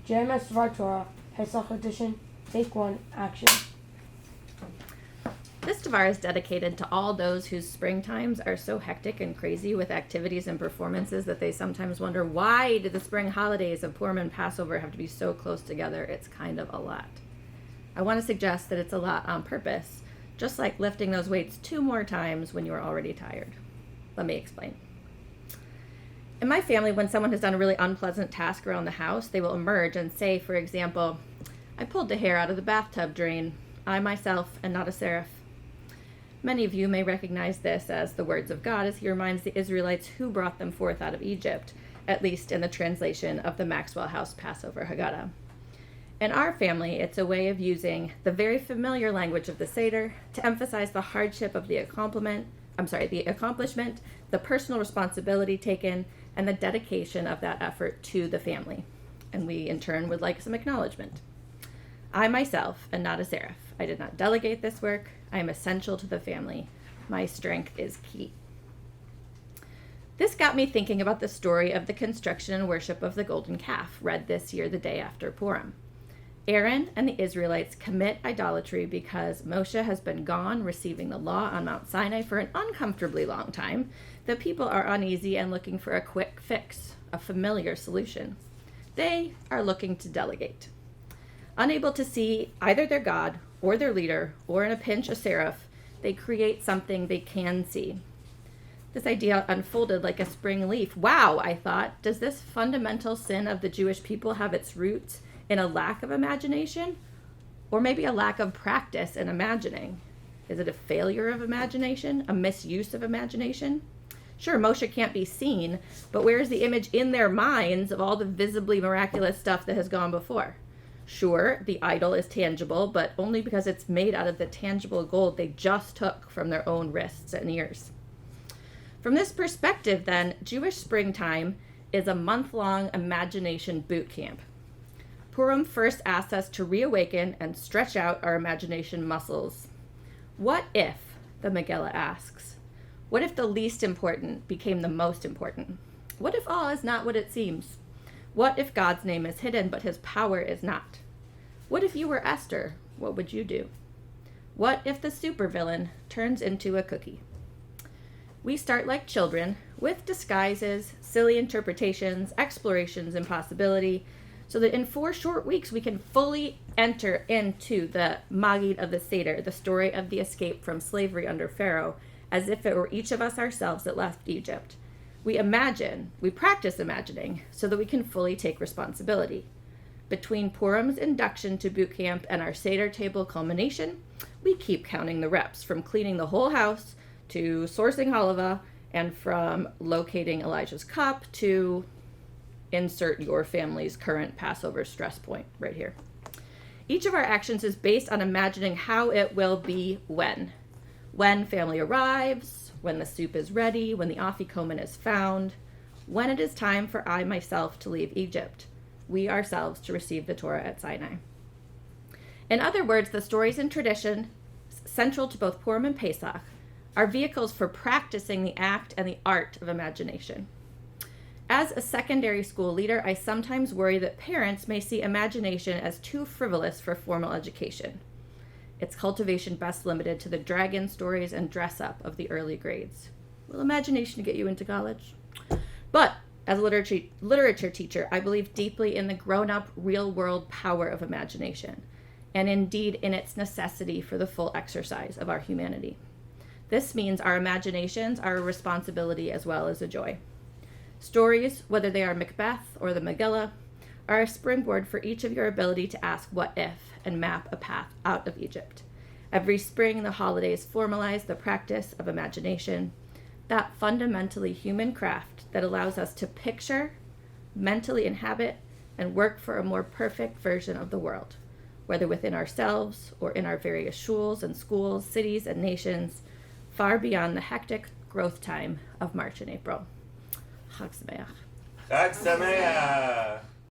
JMS Dvar Torah, Pesach Edition, Take 1, Action. This Dvar is dedicated to all those whose springtimes are so hectic and crazy with activities and performances that they sometimes wonder, why did the spring holidays of Purim and Passover have to be so close together? It's kind of a lot. I want to suggest that it's a lot on purpose, just like lifting those weights 2 more times when you are already tired. Let me explain. In my family, when someone has done a really unpleasant task around the house, they will emerge and say, for example, I pulled the hair out of the bathtub drain. I myself am not a seraph. Many of you may recognize this as the words of God as he reminds the Israelites who brought them forth out of Egypt, at least in the translation of the Maxwell House Passover Haggadah. In our family, it's a way of using the very familiar language of the Seder to emphasize the hardship of the accomplishment, the personal responsibility taken, and the dedication of that effort to the family. And we, in turn, would like some acknowledgement. I myself am not a seraph. I did not delegate this work. I am essential to the family. My strength is key. This got me thinking about the story of the construction and worship of the golden calf, read this year the day after Purim. Aaron and the Israelites commit idolatry because Moshe has been gone receiving the law on Mount Sinai for an uncomfortably long time. The people are uneasy and looking for a quick fix, a familiar solution. They are looking to delegate. Unable to see either their God or their leader, or in a pinch a seraph, they create something they can see. This idea unfolded like a spring leaf. Wow, I thought, does this fundamental sin of the Jewish people have its roots in a lack of imagination? Or maybe a lack of practice in imagining? Is it a failure of imagination? A misuse of imagination? Sure, Moshe can't be seen, but where's the image in their minds of all the visibly miraculous stuff that has gone before? Sure, the idol is tangible, but only because it's made out of the tangible gold they just took from their own wrists and ears. From this perspective, then, Jewish springtime is a month-long imagination boot camp. Purim first asks us to reawaken and stretch out our imagination muscles. What if, the Megillah asks, what if the least important became the most important? What if all is not what it seems? What if God's name is hidden, but his power is not? What if you were Esther? What would you do? What if the supervillain turns into a cookie? We start like children, with disguises, silly interpretations, explorations, and possibility, so that in 4 short weeks we can fully enter into the Magid of the Seder, the story of the escape from slavery under Pharaoh, as if it were each of us ourselves that left Egypt. We practice imagining, so that we can fully take responsibility. Between Purim's induction to boot camp and our Seder table culmination, we keep counting the reps, from cleaning the whole house to sourcing halava, and from locating Elijah's cup to insert your family's current Passover stress point right here. Each of our actions is based on imagining how it will be when. When family arrives, when the soup is ready, when the afikomen is found, when it is time for I myself to leave Egypt, we ourselves to receive the Torah at Sinai. In other words, the stories and tradition central to both Purim and Pesach are vehicles for practicing the act and the art of imagination. As a secondary school leader, I sometimes worry that parents may see imagination as too frivolous for formal education. Its cultivation best limited to the dragon stories and dress-up of the early grades. Will imagination get you into college? But as a literature teacher, I believe deeply in the grown-up, real-world power of imagination, and indeed in its necessity for the full exercise of our humanity. This means our imaginations are a responsibility as well as a joy. Stories, whether they are Macbeth or the Megillah, are a springboard for each of your ability to ask what if and map a path out of Egypt. Every spring, the holidays formalize the practice of imagination, that fundamentally human craft that allows us to picture, mentally inhabit, and work for a more perfect version of the world, whether within ourselves or in our various shuls and schools, cities and nations, far beyond the hectic growth time of March and April. Chag Sameach. Chag Sameach.